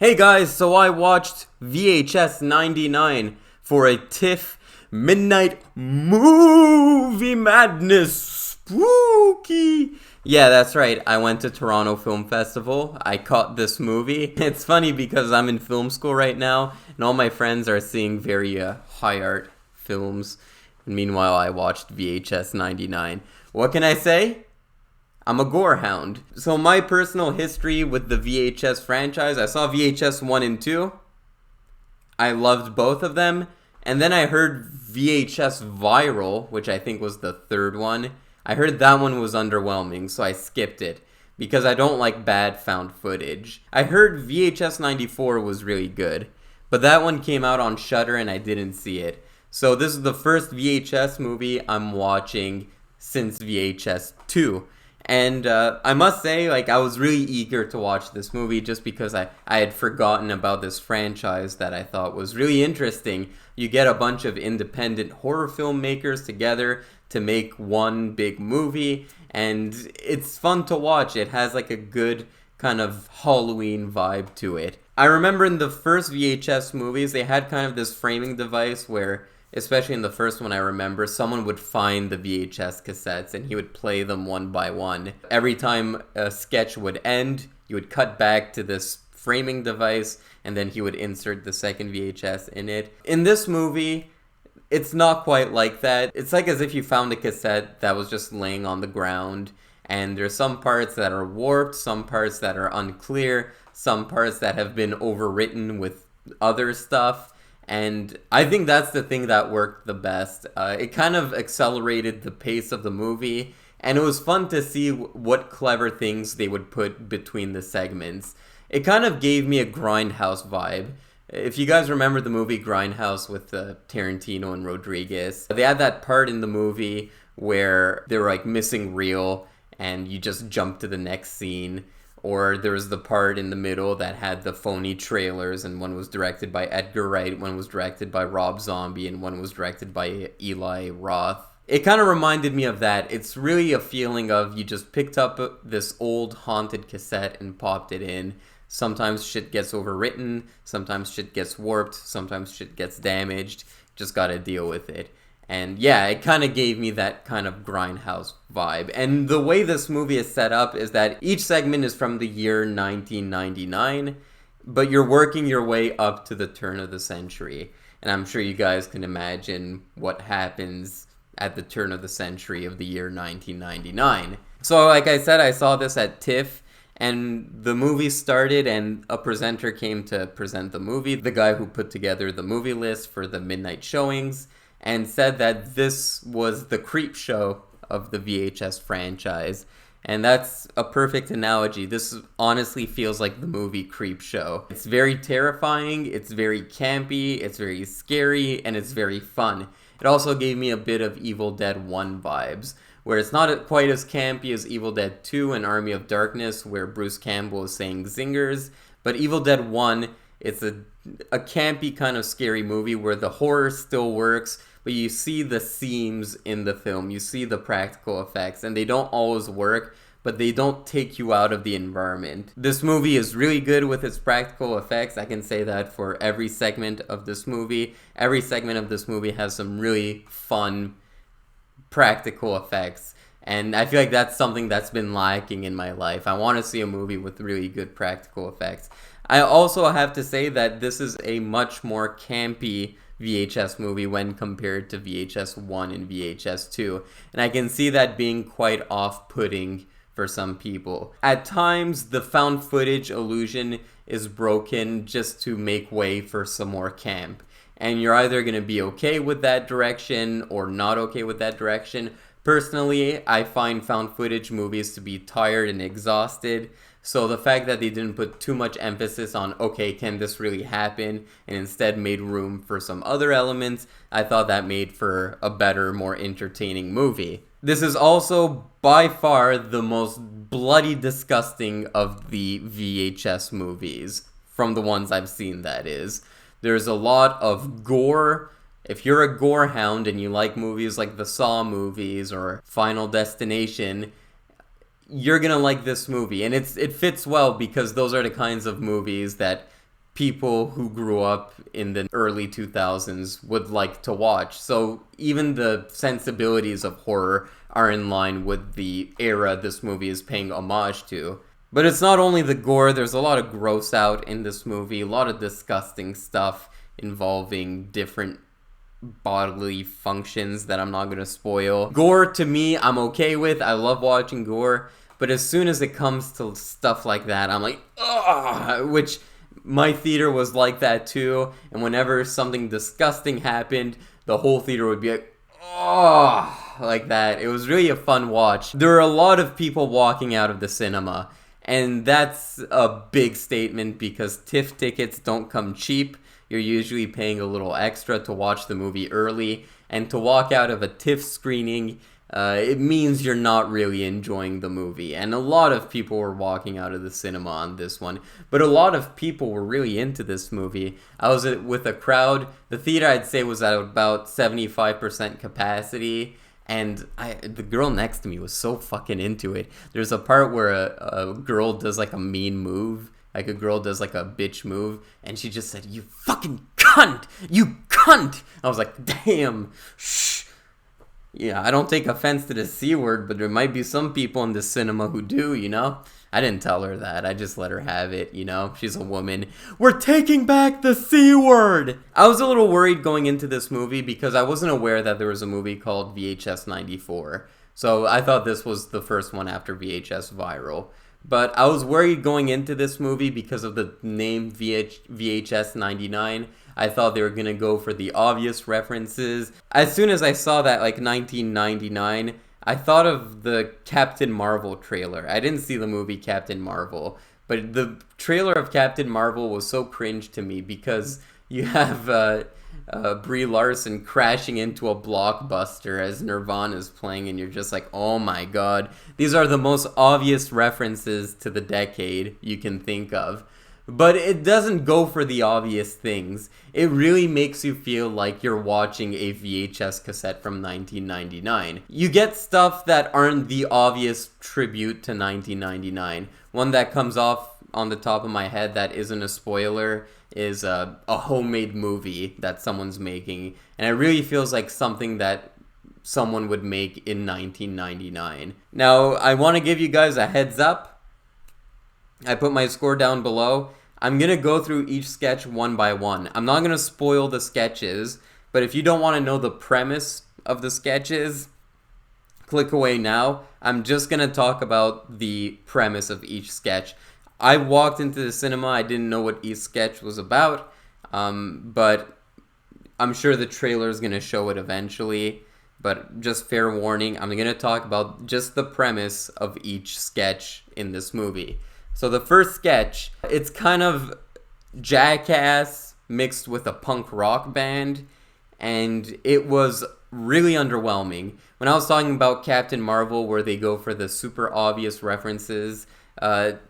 Hey guys, so I watched VHS 99 for a TIFF Midnight Movie Madness Spooky. Yeah, that's right. I went to Toronto Film Festival. I caught this movie. It's funny because I'm in film school right now, and all my friends are seeing very high art films. And meanwhile, I watched VHS 99. What can I say? I'm a gore hound. So my personal history with the VHS franchise, I saw VHS 1 and 2. I loved both of them. And then I heard VHS Viral, which I think was the third one. I heard that one was underwhelming, so I skipped it because I don't like bad found footage. I heard VHS 94 was really good, but that one came out on Shudder and I didn't see it. So this is the first VHS movie I'm watching since VHS 2. And I must say, I was really eager to watch this movie just because I had forgotten about this franchise that I thought was really interesting. You get a bunch of independent horror filmmakers together to make one big movie, and it's fun to watch. It has a good kind of Halloween vibe to it. I remember in the first VHS movies, they had kind of this framing device where, especially in the first one, I remember someone would find the VHS cassettes and he would play them one by one. Every time a sketch would end, you would cut back to this framing device and then he would insert the second VHS in it. In this movie, it's not quite like that. It's like as if you found a cassette that was just laying on the ground, and there's some parts that are warped, some parts that are unclear, some parts that have been overwritten with other stuff. And I think that's the thing that worked the best. It kind of accelerated the pace of the movie, and it was fun to see what clever things they would put between the segments. It kind of gave me a Grindhouse vibe. If you guys remember the movie Grindhouse with Tarantino and Rodriguez, they had that part in the movie where they were missing reel and you just jump to the next scene. Or there was the part in the middle that had the phony trailers, and one was directed by Edgar Wright, one was directed by Rob Zombie, and one was directed by Eli Roth. It kind of reminded me of that. It's really a feeling of you just picked up this old haunted cassette and popped it in. Sometimes shit gets overwritten, sometimes shit gets warped, sometimes shit gets damaged. Just gotta deal with it. And yeah, it kind of gave me that kind of Grindhouse vibe. And the way this movie is set up is that each segment is from the year 1999, but you're working your way up to the turn of the century. And I'm sure you guys can imagine what happens at the turn of the century of the year 1999. So like I said, I saw this at TIFF, and the movie started and a presenter came to present the movie, the guy who put together the movie list for the midnight showings, and said that this was the creep show of the VHS franchise. And that's a perfect analogy. This honestly feels like the movie Creep Show. It's very terrifying, it's very campy, it's very scary, and it's very fun. It also gave me a bit of Evil Dead 1 vibes, where it's not quite as campy as Evil Dead 2 and Army of Darkness, where Bruce Campbell is saying zingers, but Evil Dead 1, it's a campy kind of scary movie where the horror still works, but you see the seams in the film, you see the practical effects, and they don't always work, but they don't take you out of the environment. This movie is really good with its practical effects. I can say that for every segment of this movie. Every segment of this movie has some really fun practical effects, and I feel like that's something that's been lacking in my life. I want to see a movie with really good practical effects. I also have to say that this is a much more campy VHS movie when compared to VHS 1 and VHS 2, and I can see that being quite off-putting for some people. At times, the found footage illusion is broken just to make way for some more camp, and you're either going to be okay with that direction or not okay with that direction. Personally, I find found footage movies to be tired and exhausted, so the fact that they didn't put too much emphasis on, okay, can this really happen, and instead made room for some other elements, I thought that made for a better, more entertaining movie. This is also by far the most bloody disgusting of the VHS movies, from the ones I've seen, that is. There's a lot of gore. If you're a gore hound and you like movies like the Saw movies or Final Destination, you're gonna like this movie. And it fits well because those are the kinds of movies that people who grew up in the early 2000s would like to watch. So even the sensibilities of horror are in line with the era this movie is paying homage to. But it's not only the gore, there's a lot of gross out in this movie, a lot of disgusting stuff involving different bodily functions that I'm not going to spoil. Gore, to me, I'm okay with. I love watching gore. But as soon as it comes to stuff like that, I'm like, ugh, which my theater was like that too. And whenever something disgusting happened, the whole theater would be like, oh, like that. It was really a fun watch. There are a lot of people walking out of the cinema. And that's a big statement because TIFF tickets don't come cheap. You're usually paying a little extra to watch the movie early. And to walk out of a TIFF screening, it means you're not really enjoying the movie. And a lot of people were walking out of the cinema on this one. But a lot of people were really into this movie. I was with a crowd. The theater, I'd say, was at about 75% capacity. And the girl next to me was so fucking into it. There's a part where a girl does like a mean move. Like a girl does like a bitch move. And she just said, "You fucking cunt! You cunt!" I was like, damn. Shh. Yeah, I don't take offense to the C word, but there might be some people in the cinema who do, you know? I didn't tell her that. I just let her have it, you know? She's a woman. We're taking back the C word! I was a little worried going into this movie because I wasn't aware that there was a movie called VHS 94. So I thought this was the first one after VHS Viral. But I was worried going into this movie because of the name VHS 99. I thought they were going to go for the obvious references. As soon as I saw that, like, 1999, I thought of the Captain Marvel trailer. I didn't see the movie Captain Marvel, but the trailer of Captain Marvel was so cringe to me because you have Brie Larson crashing into a blockbuster as Nirvana is playing, and you're just like, oh my god. These are the most obvious references to the decade you can think of. But it doesn't go for the obvious things. It really makes you feel like you're watching a VHS cassette from 1999. You get stuff that aren't the obvious tribute to 1999. One that comes off on the top of my head that isn't a spoiler is a homemade movie that someone's making. And it really feels like something that someone would make in 1999. Now, I want to give you guys a heads up. I put my score down below. I'm going to go through each sketch one by one. I'm not going to spoil the sketches, but if you don't want to know the premise of the sketches, click away now. I'm just going to talk about the premise of each sketch. I walked into the cinema. I didn't know what each sketch was about, but I'm sure the trailer is going to show it eventually. But just fair warning, I'm going to talk about just the premise of each sketch in this movie. So the first sketch, it's kind of Jackass mixed with a punk rock band, and it was really underwhelming. When I was talking about Captain Marvel, where they go for the super obvious references,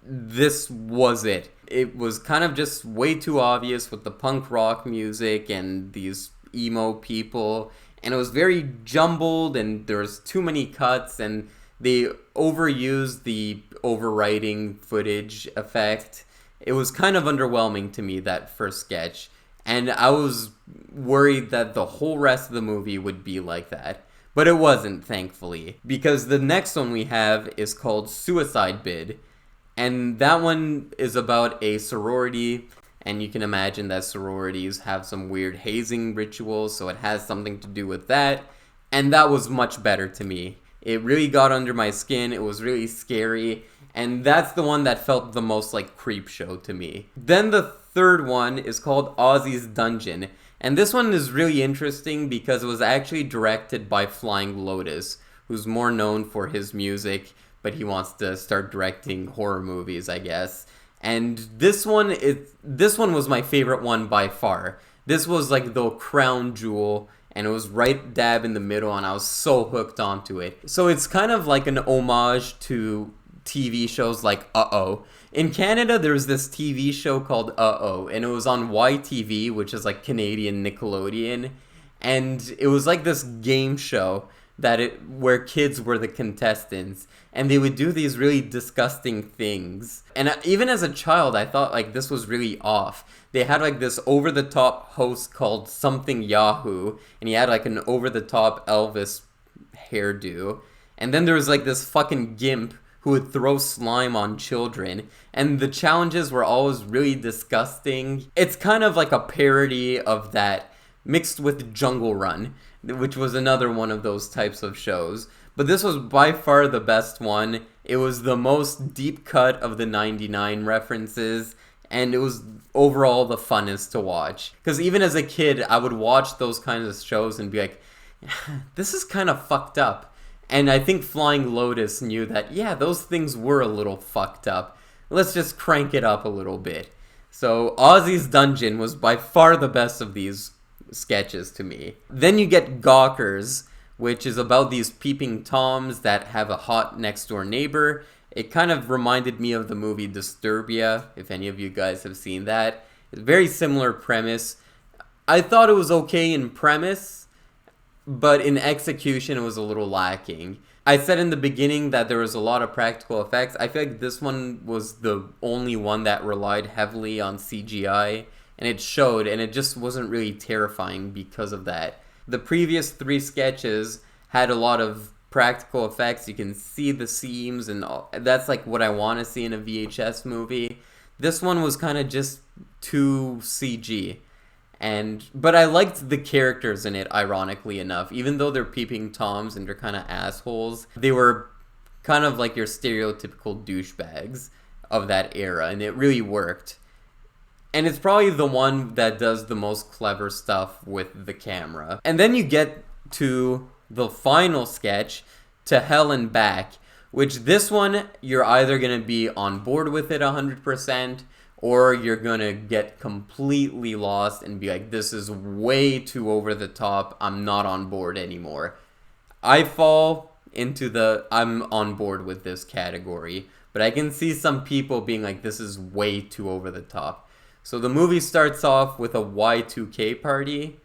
this was it. It was kind of just way too obvious with the punk rock music and these emo people, and it was very jumbled, and there was too many cuts, and they overused the overwriting footage effect. It was kind of underwhelming to me, that first sketch. And I was worried that the whole rest of the movie would be like that. But it wasn't, thankfully. Because the next one we have is called Suicide Bid. And that one is about a sorority. And you can imagine that sororities have some weird hazing rituals, so it has something to do with that. And that was much better to me. It really got under my skin. It was really scary. And that's the one that felt the most like Creep Show to me. Then the third one is called Aussie's Dungeon. And this one is really interesting because it was actually directed by Flying Lotus, who's more known for his music, but he wants to start directing horror movies, I guess. And this one was my favorite one by far. This was like the crown jewel, and it was right dab in the middle, and I was so hooked onto it. So it's kind of like an homage to TV shows like Uh-Oh. In Canada, there's this TV show called Uh-Oh, and it was on YTV, which is like Canadian Nickelodeon, and it was like this game show where kids were the contestants, and they would do these really disgusting things. And even as a child, I thought like this was really off. They had like this over the top host called something Yahoo, and he had like an over the top Elvis hairdo. And then there was like this fucking gimp who would throw slime on children, and the challenges were always really disgusting. It's kind of like a parody of that mixed with Jungle Run, which was another one of those types of shows. But this was by far the best one. It was the most deep cut of the 99 references, and it was overall the funnest to watch. Because even as a kid, I would watch those kinds of shows and be like, this is kind of fucked up. And I think Flying Lotus knew that, yeah, those things were a little fucked up. Let's just crank it up a little bit. So Aussie's Dungeon was by far the best of these sketches to me. Then you get Gawkers, which is about these peeping toms that have a hot next door neighbor. It kind of reminded me of the movie Disturbia, if any of you guys have seen that. It's a very similar premise. I thought it was okay in premise, but in execution it was a little lacking. I said in the beginning that there was a lot of practical effects. I feel like this one was the only one that relied heavily on CGI, and it showed, and it just wasn't really terrifying because of that. The previous 3 sketches had a lot of practical effects. You can see the seams, and all. That's like what I want to see in a VHS movie. This one was kind of just too CG. But I liked the characters in it, ironically enough. Even though they're peeping toms and they're kind of assholes, they were kind of like your stereotypical douchebags of that era, and it really worked. And it's probably the one that does the most clever stuff with the camera. And then you get to the final sketch, To Hell and Back, which this one, you're either going to be on board with it 100%, or you're going to get completely lost and be like, this is way too over the top, I'm not on board anymore. I fall into the I'm on board with this category, but I can see some people being like, this is way too over the top. So the movie starts off with a Y2K party,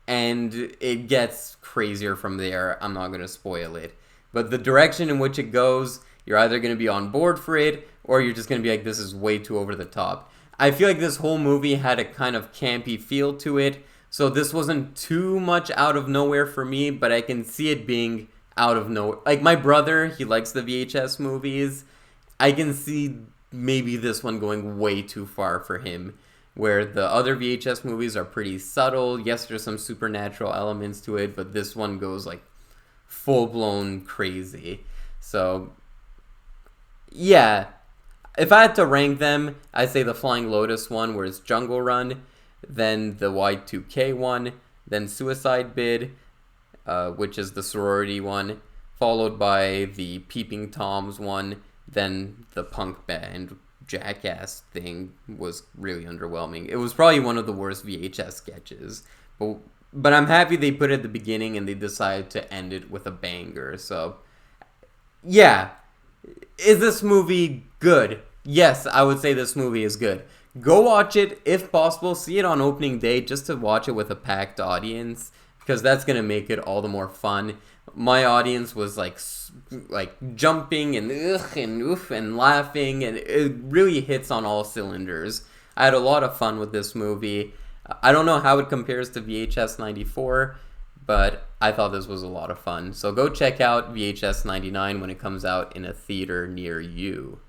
and it gets crazier from there. I'm not going to spoil it. But the direction in which it goes, you're either going to be on board for it, or you're just going to be like, this is way too over the top. I feel like this whole movie had a kind of campy feel to it, so this wasn't too much out of nowhere for me, but I can see it being out of nowhere. Like, my brother, he likes the VHS movies. I can see maybe this one going way too far for him, where the other VHS movies are pretty subtle. Yes, there's some supernatural elements to it, but this one goes like full-blown crazy. So, yeah. If I had to rank them, I'd say the Flying Lotus one, where it's Jungle Run, then the Y2K one, then Suicide Bid, which is the sorority one, followed by the Peeping Toms one, then the punk band Jackass thing was really underwhelming. It was probably one of the worst VHS sketches, but I'm happy they put it at the beginning and they decided to end it with a banger. So, yeah. Is this movie good? Yes, I would say this movie is good. Go watch it, if possible. See it on opening day just to watch it with a packed audience, because that's going to make it all the more fun. My audience was like jumping and ugh and oof and laughing, and it really hits on all cylinders. I had a lot of fun with this movie. I don't know how it compares to VHS 94, but I thought this was a lot of fun. So go check out VHS 99 when it comes out in a theater near you.